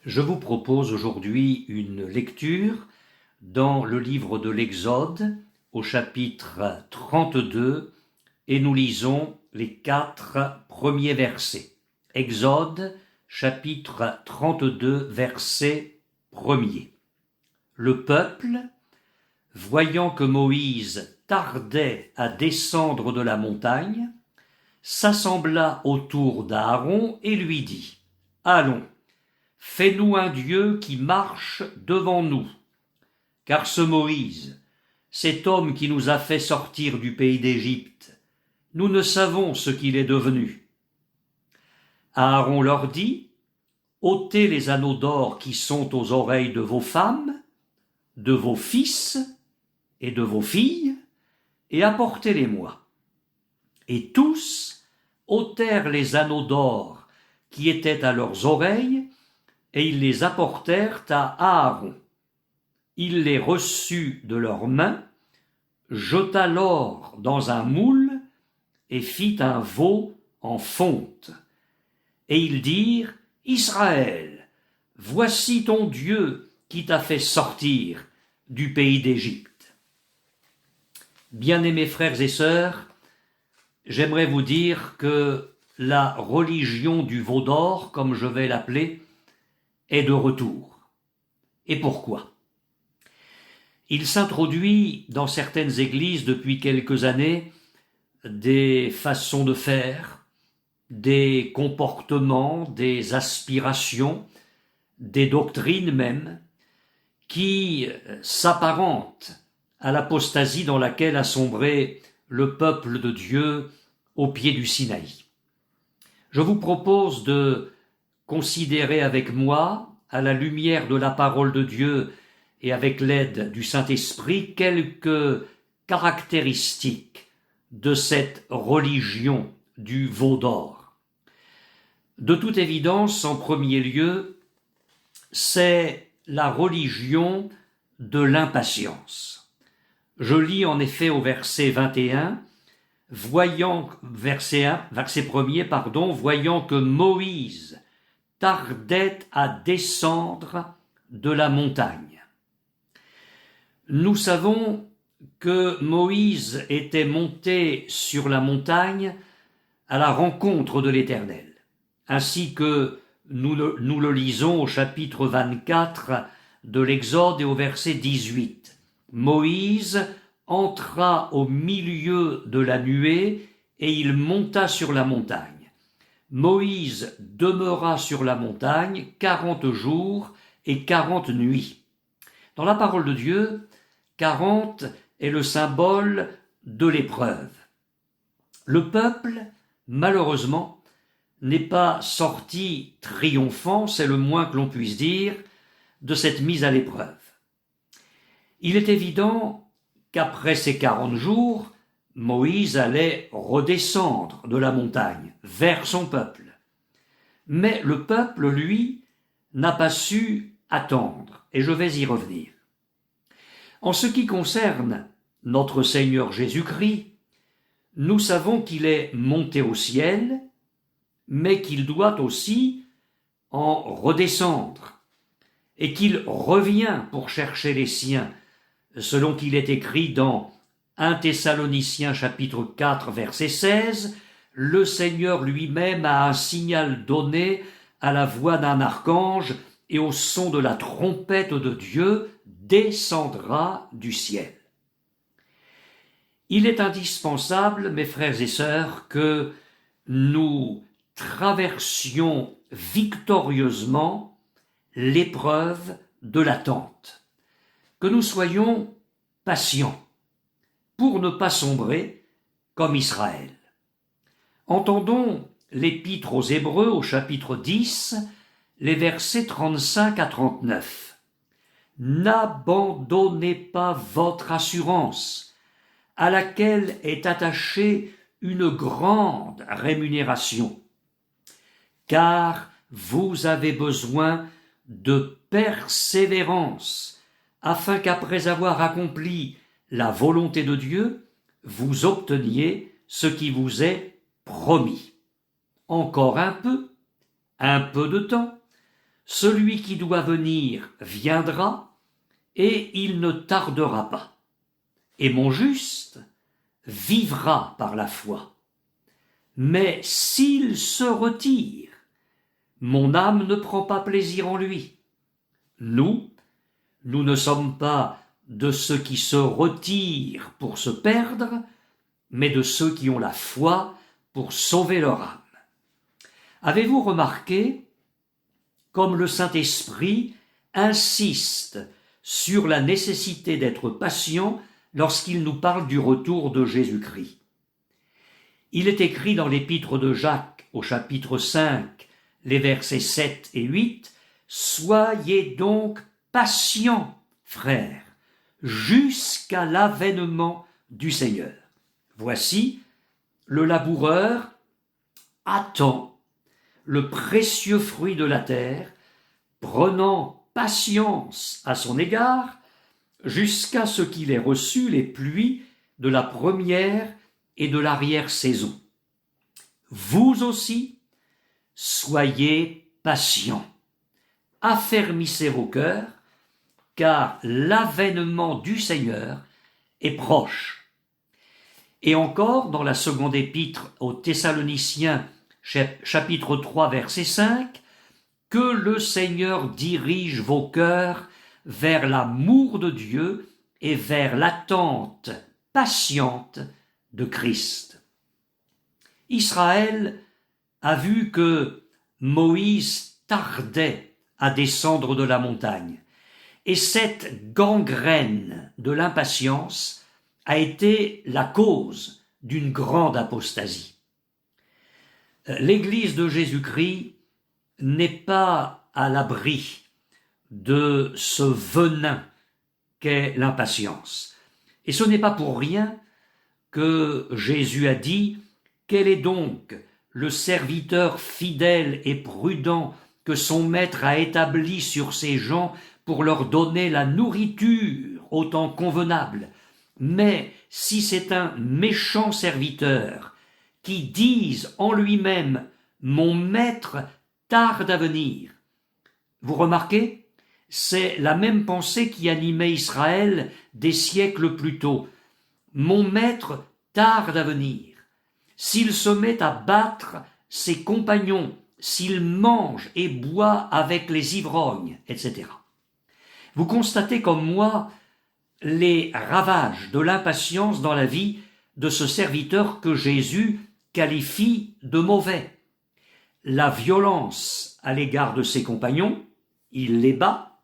Je vous propose aujourd'hui une lecture dans le livre de l'Exode au chapitre 32 et nous lisons les 4 premiers versets. Exode chapitre 32 verset 1er. Le peuple, voyant que Moïse tardait à descendre de la montagne, s'assembla autour d'Aaron et lui dit : « Allons, fais-nous un Dieu qui marche devant nous. Car ce Moïse, cet homme qui nous a fait sortir du pays d'Égypte, nous ne savons ce qu'il est devenu. » Aaron leur dit : « ôtez les anneaux d'or qui sont aux oreilles de vos femmes, de vos fils et de vos filles, et apportez-les-moi. » Et tous ôtèrent les anneaux d'or qui étaient à leurs oreilles, et ils les apportèrent à Aaron. Il les reçut de leurs mains, jeta l'or dans un moule et fit un veau en fonte. Et ils dirent : « Israël, voici ton Dieu qui t'a fait sortir du pays d'Égypte. » Bien-aimés frères et sœurs, j'aimerais vous dire que la religion du veau d'or, comme je vais l'appeler, est de retour. Et pourquoi ? Il s'introduit dans certaines églises depuis quelques années des façons de faire, des comportements, des aspirations, des doctrines même, qui s'apparentent à l'apostasie dans laquelle a sombré le peuple de Dieu au pied du Sinaï. Je vous propose de considérer avec moi, à la lumière de la parole de Dieu et avec l'aide du Saint-Esprit, quelques caractéristiques de cette religion du veau d'or. De toute évidence, en premier lieu, c'est la religion de l'impatience. Je lis en effet au verset 21, voyant que Moïse tardait à descendre de la montagne. Nous savons que Moïse était monté sur la montagne à la rencontre de l'Éternel, ainsi que nous le lisons au chapitre 24 de l'Exode et au verset 18. Moïse entra au milieu de la nuée et il monta sur la montagne. Moïse demeura sur la montagne 40 jours et 40 nuits. Dans la parole de Dieu, 40 est le symbole de l'épreuve. Le peuple, malheureusement, n'est pas sorti triomphant, c'est le moins que l'on puisse dire, de cette mise à l'épreuve. Il est évident qu'après ces 40 jours, Moïse allait redescendre de la montagne vers son peuple. Mais le peuple, lui, n'a pas su attendre, et je vais y revenir. En ce qui concerne notre Seigneur Jésus-Christ, nous savons qu'il est monté au ciel, mais qu'il doit aussi en redescendre, et qu'il revient pour chercher les siens, selon qu'il est écrit dans 1 Thessaloniciens chapitre 4 verset 16, le Seigneur lui-même a un signal donné à la voix d'un archange et au son de la trompette de Dieu descendra du ciel. Il est indispensable, mes frères et sœurs, que nous traversions victorieusement l'épreuve de l'attente, que nous soyons patients pour ne pas sombrer comme Israël. Entendons l'Épître aux Hébreux au chapitre 10, les versets 35 à 39. « N'abandonnez pas votre assurance, à laquelle est attachée une grande rémunération, car vous avez besoin de persévérance, afin qu'après avoir accompli la volonté de Dieu, vous obteniez ce qui vous est promis. Encore un peu de temps, celui qui doit venir viendra, et il ne tardera pas. Et mon juste vivra par la foi. Mais s'il se retire, mon âme ne prend pas plaisir en lui. Nous ne sommes pas de ceux qui se retirent pour se perdre, mais de ceux qui ont la foi pour sauver leur âme. Avez-vous remarqué comme le Saint-Esprit insiste sur la nécessité d'être patient lorsqu'il nous parle du retour de Jésus-Christ? Il est écrit dans l'épître de Jacques au chapitre 5, les versets 7 et 8, « Soyez donc patients, frères, jusqu'à l'avènement du Seigneur. Voici, le laboureur attend le précieux fruit de la terre, prenant patience à son égard, jusqu'à ce qu'il ait reçu les pluies de la première et de l'arrière-saison. Vous aussi, soyez patients, affermissez vos cœurs, car l'avènement du Seigneur est proche. » Et encore, dans la seconde épître aux Thessaloniciens, chapitre 3, verset 5, « Que le Seigneur dirige vos cœurs vers l'amour de Dieu et vers l'attente patiente de Christ. » Israël a vu que Moïse tardait à descendre de la montagne, et cette gangrène de l'impatience a été la cause d'une grande apostasie. L'Église de Jésus-Christ n'est pas à l'abri de ce venin qu'est l'impatience. Et ce n'est pas pour rien que Jésus a dit « Quel est donc le serviteur fidèle et prudent que son maître a établi sur ses gens pour leur donner la nourriture au temps convenable. Mais si c'est un méchant serviteur qui dise en lui-même « Mon maître tarde à venir », vous remarquez, c'est la même pensée qui animait Israël des siècles plus tôt. « Mon maître tarde à venir ». S'il se met à battre ses compagnons, s'il mange et boit avec les ivrognes, etc. Vous constatez comme moi les ravages de l'impatience dans la vie de ce serviteur que Jésus qualifie de mauvais. La violence à l'égard de ses compagnons, il les bat,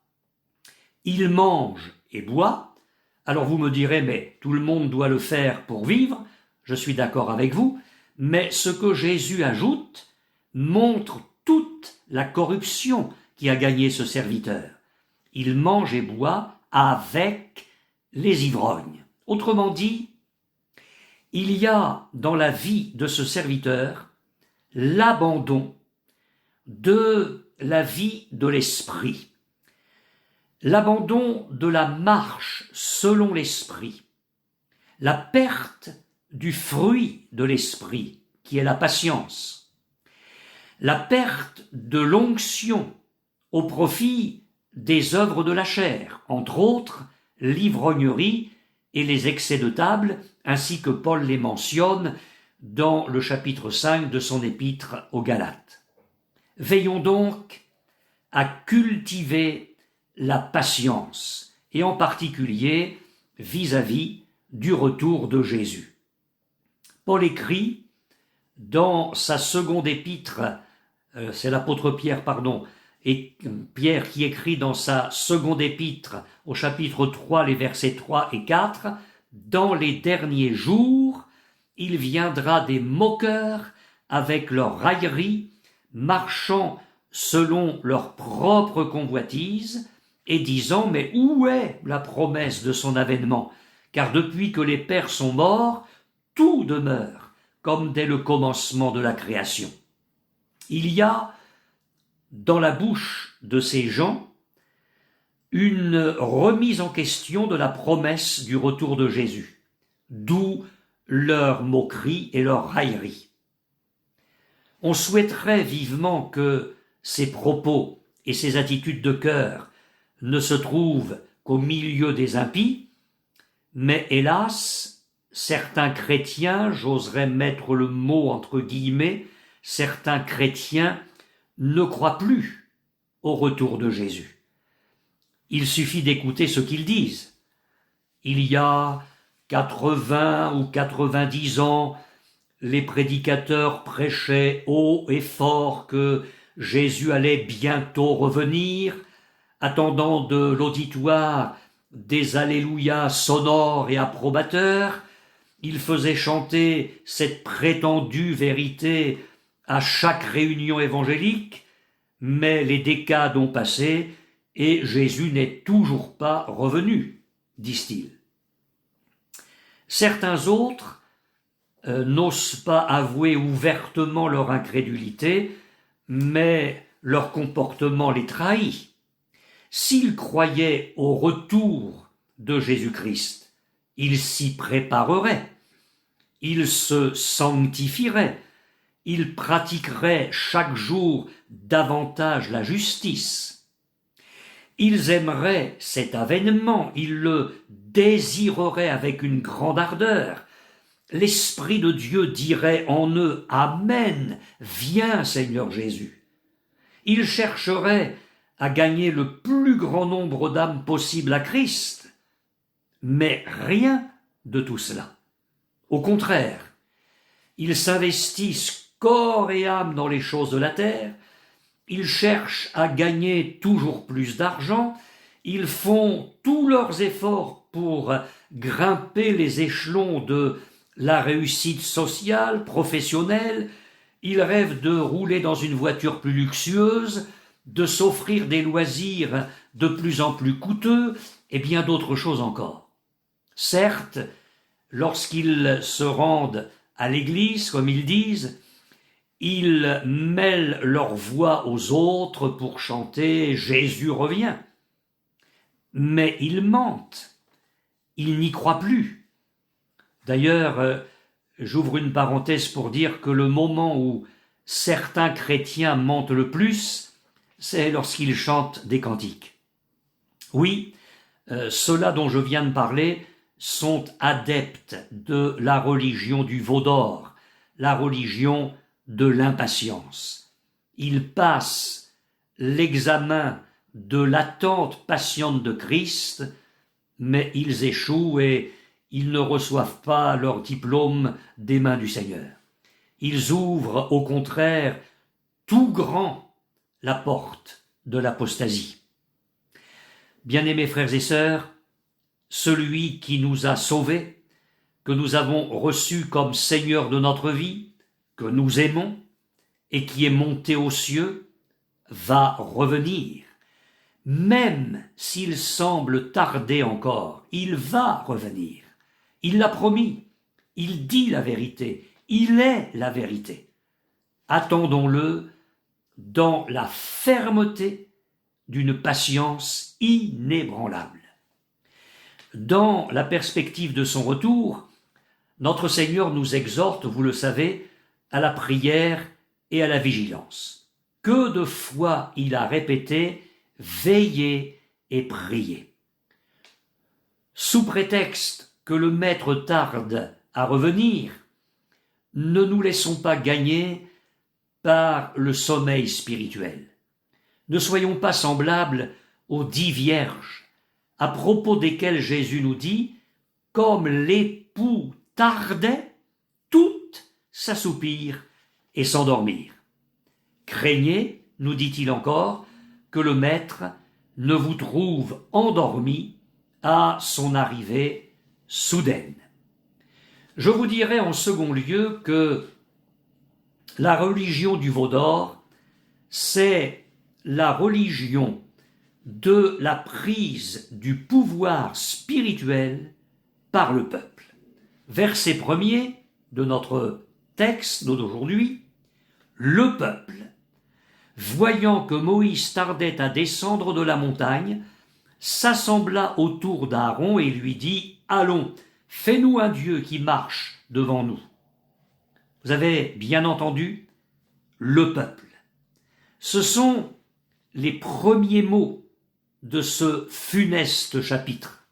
il mange et boit. Alors vous me direz, mais tout le monde doit le faire pour vivre. Je suis d'accord avec vous, mais ce que Jésus ajoute montre toute la corruption qui a gagné ce serviteur. Il mange et boit avec les ivrognes. Autrement dit, il y a dans la vie de ce serviteur l'abandon de la vie de l'esprit, l'abandon de la marche selon l'esprit, la perte du fruit de l'esprit, qui est la patience, la perte de l'onction au profit des œuvres de la chair, entre autres l'ivrognerie et les excès de table, ainsi que Paul les mentionne dans le chapitre 5 de son épître aux Galates. Veillons donc à cultiver la patience, et en particulier vis-à-vis du retour de Jésus. Paul écrit dans sa seconde épître, c'est l'apôtre Pierre, et Pierre qui écrit dans sa seconde épître au chapitre 3, les versets 3 et 4, « Dans les derniers jours, il viendra des moqueurs avec leur raillerie, marchant selon leur propre convoitise, et disant « Mais où est la promesse de son avènement ? Car depuis que les pères sont morts, tout demeure comme dès le commencement de la création. » Il y a dans la bouche de ces gens une remise en question de la promesse du retour de Jésus, d'où leur moquerie et leur raillerie. On souhaiterait vivement que ces propos et ses attitudes de cœur ne se trouvent qu'au milieu des impies, mais hélas, certains chrétiens, j'oserais mettre le mot entre guillemets, certains chrétiens ne croient plus au retour de Jésus. Il suffit d'écouter ce qu'ils disent. Il y a 80 ou 90 ans, les prédicateurs prêchaient haut et fort que Jésus allait bientôt revenir, attendant de l'auditoire des alléluia sonores et approbateurs. Ils faisaient chanter cette prétendue vérité à chaque réunion évangélique, mais les décades ont passé et Jésus n'est toujours pas revenu, disent-ils. Certains autres n'osent pas avouer ouvertement leur incrédulité, mais leur comportement les trahit. S'ils croyaient au retour de Jésus-Christ, ils s'y prépareraient, ils se sanctifieraient, ils pratiqueraient chaque jour davantage la justice. Ils aimeraient cet avènement, ils le désireraient avec une grande ardeur. L'Esprit de Dieu dirait en eux « Amen, viens Seigneur Jésus ». Ils chercheraient à gagner le plus grand nombre d'âmes possible à Christ, mais rien de tout cela. Au contraire, ils s'investissent corps et âme dans les choses de la terre, ils cherchent à gagner toujours plus d'argent, ils font tous leurs efforts pour grimper les échelons de la réussite sociale, professionnelle, ils rêvent de rouler dans une voiture plus luxueuse, de s'offrir des loisirs de plus en plus coûteux et bien d'autres choses encore. Certes, lorsqu'ils se rendent à l'église, comme ils disent, ils mêlent leur voix aux autres pour chanter « Jésus revient ». Mais ils mentent, ils n'y croient plus. D'ailleurs, j'ouvre une parenthèse pour dire que le moment où certains chrétiens mentent le plus, c'est lorsqu'ils chantent des cantiques. Oui, ceux-là dont je viens de parler sont adeptes de la religion du veau d'or, la religion de l'impatience. Ils passent l'examen de l'attente patiente de Christ, mais ils échouent et ils ne reçoivent pas leur diplôme des mains du Seigneur. Ils ouvrent au contraire tout grand la porte de l'apostasie. Bien-aimés frères et sœurs, celui qui nous a sauvés, que nous avons reçu comme Seigneur de notre vie, que nous aimons et qui est monté aux cieux, va revenir. Même s'il semble tarder encore, il va revenir. Il l'a promis, il dit la vérité, il est la vérité. Attendons-le dans la fermeté d'une patience inébranlable. Dans la perspective de son retour, notre Seigneur nous exhorte, vous le savez, à la prière et à la vigilance. Que de fois il a répété « Veillez et priez ». Sous prétexte que le Maître tarde à revenir, ne nous laissons pas gagner par le sommeil spirituel. Ne soyons pas semblables aux 10 vierges, à propos desquelles Jésus nous dit « Comme l'époux tardait, toutes s'assoupirent et s'endormirent. » Craignez, nous dit-il encore, que le Maître ne vous trouve endormis à son arrivée soudaine. Je vous dirai en second lieu que la religion du veau d'or, c'est la religion de la prise du pouvoir spirituel par le peuple. Verset 1er de notre texte d'aujourd'hui, le peuple, voyant que Moïse tardait à descendre de la montagne, s'assembla autour d'Aaron et lui dit « Allons, fais-nous un Dieu qui marche devant nous. » Vous avez bien entendu, le peuple. Ce sont les premiers mots de ce funeste chapitre.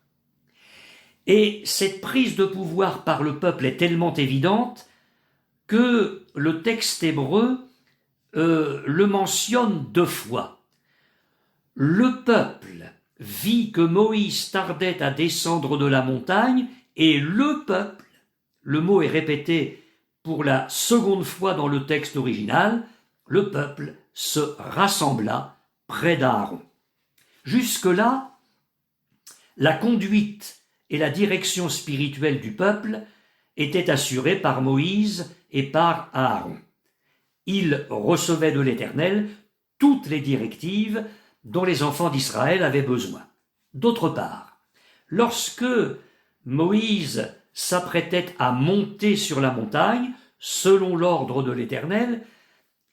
Et cette prise de pouvoir par le peuple est tellement évidente que le texte hébreu le mentionne 2 fois. Le peuple vit que Moïse tardait à descendre de la montagne, et le peuple, le mot est répété pour la 2e fois dans le texte original, le peuple se rassembla près d'Aaron. Jusque-là, la conduite et la direction spirituelle du peuple étaient assurées par Moïse et par Aaron. Ils recevaient de l'Éternel toutes les directives dont les enfants d'Israël avaient besoin. D'autre part, lorsque Moïse s'apprêtait à monter sur la montagne, selon l'ordre de l'Éternel,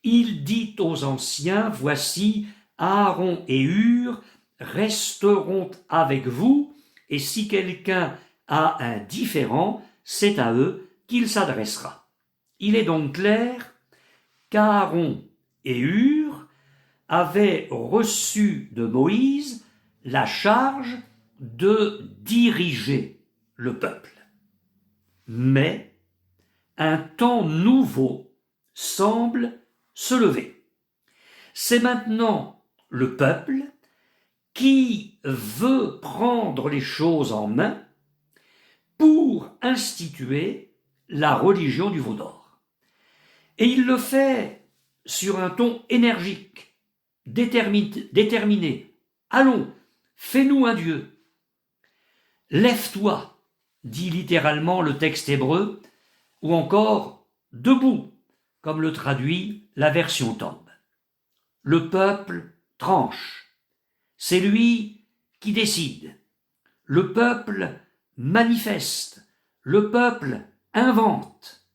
il dit aux anciens, « Voici, Aaron et Hur resteront avec vous, et si quelqu'un a un différend, c'est à eux qu'il s'adressera. » Il est donc clair qu'Aaron et Hur avaient reçu de Moïse la charge de diriger le peuple. Mais un temps nouveau semble se lever. C'est maintenant le peuple qui veut prendre les choses en main pour instituer la religion du veau d'or. Et il le fait sur un ton énergique, déterminé. Allons, fais-nous un Dieu. Lève-toi, dit littéralement le texte hébreu, ou encore debout, comme le traduit la version Tombe. Le peuple tranche. C'est lui qui décide. Le peuple manifeste. Le peuple invente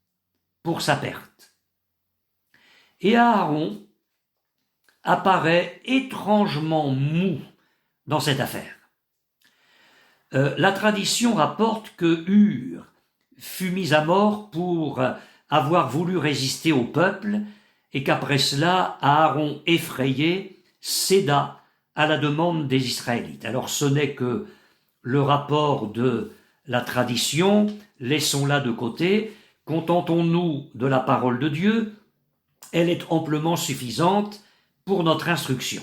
pour sa perte. Et Aaron apparaît étrangement mou dans cette affaire. La tradition rapporte que Hur fut mis à mort pour avoir voulu résister au peuple et qu'après cela, Aaron effrayé céda à la demande des Israélites. Alors ce n'est que le rapport de la tradition, laissons-la de côté, contentons-nous de la parole de Dieu, elle est amplement suffisante pour notre instruction.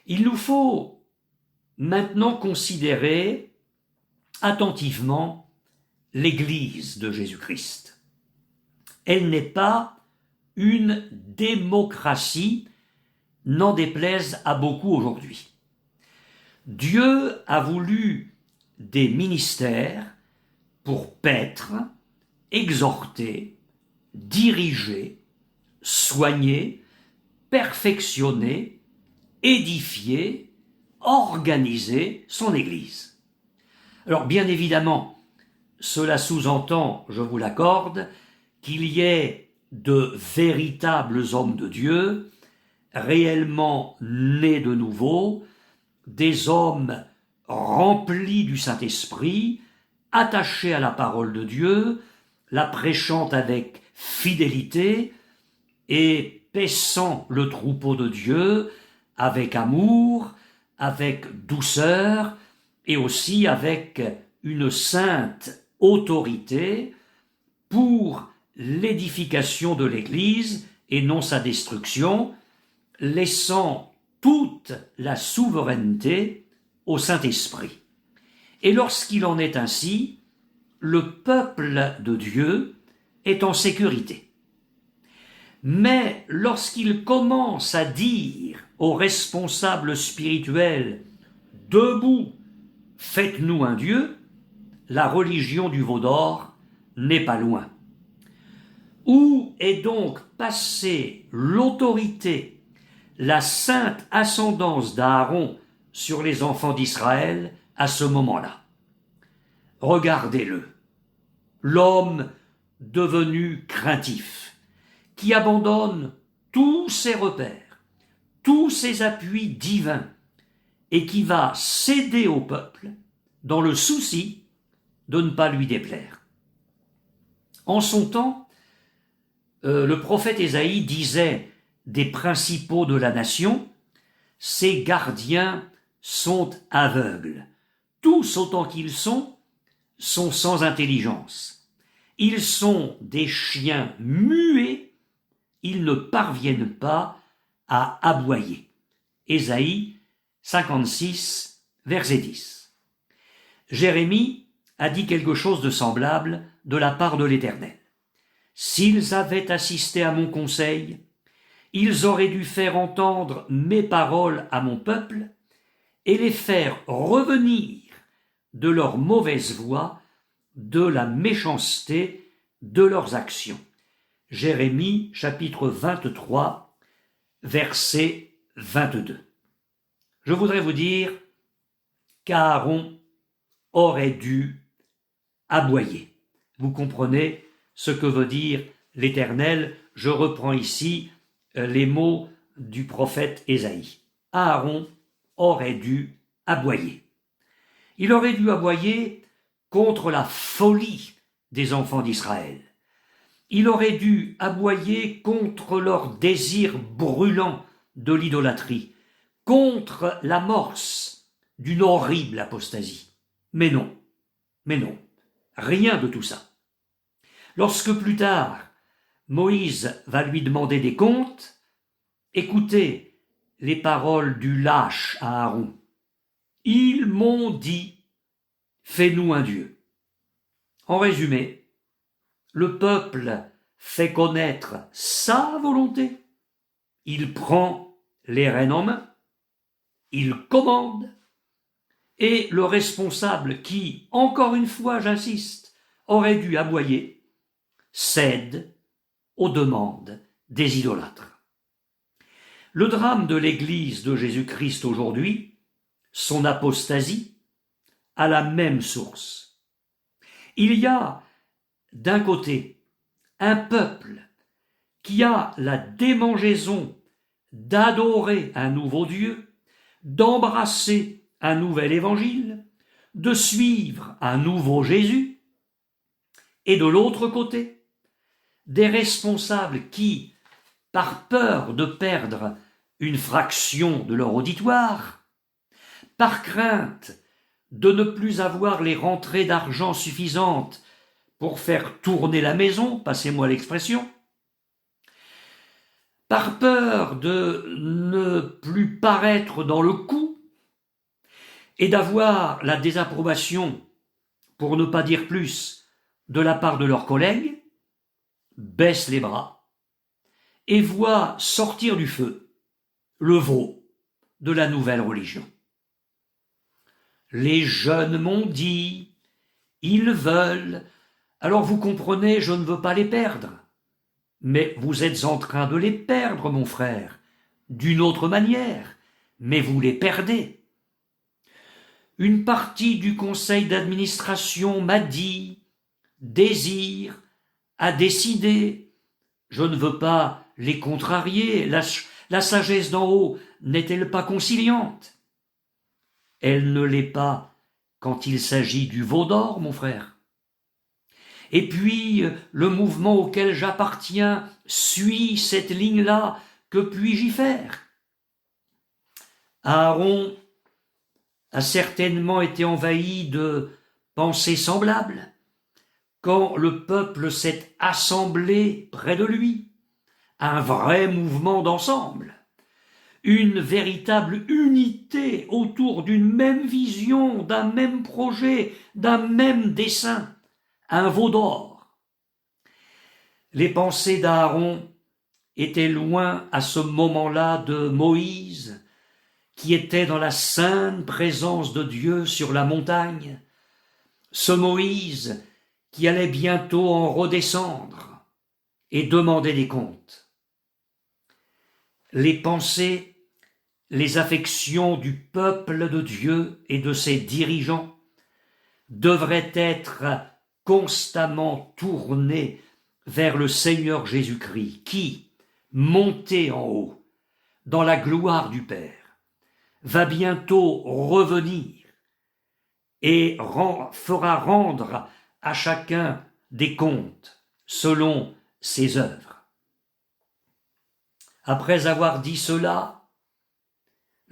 Il nous faut maintenant considérer attentivement l'Église de Jésus-Christ. Elle n'est pas une démocratie, n'en déplaise à beaucoup aujourd'hui. Dieu a voulu des ministères pour paître, exhorter, diriger, soigner, perfectionner, édifier, organiser son Église. Alors bien évidemment, cela sous-entend, je vous l'accorde, qu'il y ait de véritables hommes de Dieu, réellement nés de nouveau, des hommes remplis du Saint-Esprit, attachés à la parole de Dieu, la prêchant avec fidélité et paissant le troupeau de Dieu avec amour, avec douceur et aussi avec une sainte autorité pour l'édification de l'Église et non sa destruction, laissant toute la souveraineté au Saint-Esprit. Et lorsqu'il en est ainsi, le peuple de Dieu est en sécurité. Mais lorsqu'il commence à dire aux responsables spirituels « Debout, faites-nous un Dieu », la religion du veau d'or n'est pas loin. Où est donc passée l'autorité, la sainte ascendance d'Aaron sur les enfants d'Israël à ce moment-là? Regardez-le, l'homme devenu craintif, qui abandonne tous ses repères, tous ses appuis divins, et qui va céder au peuple dans le souci de ne pas lui déplaire. En son temps, le prophète Ésaïe disait des principaux de la nation, ces gardiens sont aveugles. Tous autant qu'ils sont sans intelligence. Ils sont des chiens muets, ils ne parviennent pas à aboyer. Ésaïe 56, verset 10. Jérémie a dit quelque chose de semblable de la part de l'Éternel. S'ils avaient assisté à mon conseil, ils auraient dû faire entendre mes paroles à mon peuple et les faire revenir de leur mauvaise voie, de la méchanceté de leurs actions. Jérémie chapitre 23, verset 22. Je voudrais vous dire qu'Aaron aurait dû aboyer. Vous comprenez ce que veut dire l'Éternel. Je reprends ici les mots du prophète Ésaïe. Aaron aurait dû aboyer. Il aurait dû aboyer contre la folie des enfants d'Israël. Il aurait dû aboyer contre leur désir brûlant de l'idolâtrie, contre l'amorce d'une horrible apostasie. Mais non, rien de tout ça. Lorsque plus tard, Moïse va lui demander des comptes, écoutez les paroles du lâche à Aaron. Ils m'ont dit, fais-nous un Dieu. En résumé, le peuple fait connaître sa volonté, il prend les rênes en main, il commande, et le responsable qui, encore une fois j'insiste, aurait dû aboyer, cède aux demandes des idolâtres. Le drame de l'Église de Jésus-Christ aujourd'hui, son apostasie, a la même source. Il y a, d'un côté, un peuple qui a la démangeaison d'adorer un nouveau Dieu, d'embrasser un nouvel évangile, de suivre un nouveau Jésus, et de l'autre côté, des responsables qui, par peur de perdre une fraction de leur auditoire, par crainte de ne plus avoir les rentrées d'argent suffisantes pour faire tourner la maison, passez-moi l'expression, par peur de ne plus paraître dans le coup et d'avoir la désapprobation, pour ne pas dire plus, de la part de leurs collègues, baissent les bras et voient sortir du feu le veau de la nouvelle religion. Les jeunes m'ont dit, ils veulent, alors vous comprenez, je ne veux pas les perdre. Mais vous êtes en train de les perdre, mon frère, d'une autre manière, mais vous les perdez. Une partie du conseil d'administration m'a dit, désire, a décidé. Je ne veux pas les contrarier, la sagesse d'en haut n'est-elle pas conciliante? Elle ne l'est pas quand il s'agit du veau d'or, mon frère. Et puis, le mouvement auquel j'appartiens suit cette ligne-là, que puis-je y faire? Aaron a certainement été envahi de pensées semblables quand le peuple s'est assemblé près de lui. Un vrai mouvement d'ensemble, une véritable unité autour d'une même vision, d'un même projet, d'un même dessein, un veau d'or. Les pensées d'Aaron étaient loin à ce moment-là de Moïse, qui était dans la sainte présence de Dieu sur la montagne, ce Moïse qui allait bientôt en redescendre et demander des comptes. Les pensées, les affections du peuple de Dieu et de ses dirigeants devraient être constamment tournées vers le Seigneur Jésus-Christ, qui, monté en haut, dans la gloire du Père, va bientôt revenir et fera rendre à chacun des comptes selon ses œuvres. Après avoir dit cela,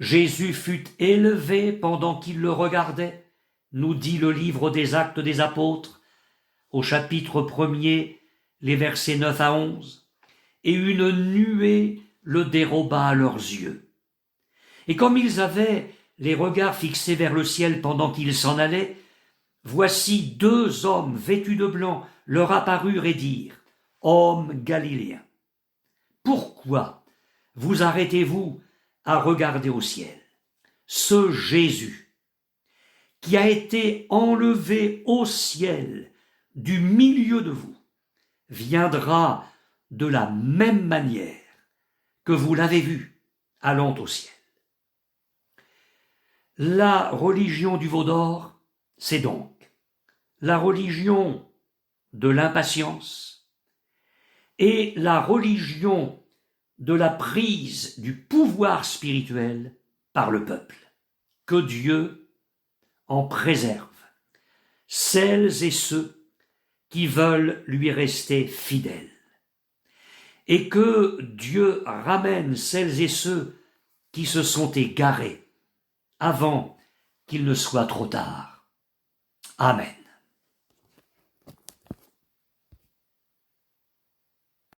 Jésus fut élevé pendant qu'il le regardait, nous dit le livre des Actes des Apôtres, au chapitre 1er, les versets 9 à 11, et une nuée le déroba à leurs yeux. Et comme ils avaient les regards fixés vers le ciel pendant qu'ils s'en allaient, voici 2 hommes vêtus de blanc leur apparurent et dirent : « Hommes galiléens, pourquoi vous arrêtez-vous à regarder au ciel ? Ce Jésus, qui a été enlevé au ciel du milieu de vous, viendra de la même manière que vous l'avez vu allant au ciel. » La religion du veau d'or, c'est donc la religion de l'impatience et la religion de la prise du pouvoir spirituel par le peuple. Que Dieu en préserve celles et ceux qui veulent lui rester fidèles. Et que Dieu ramène celles et ceux qui se sont égarés avant qu'il ne soit trop tard. Amen.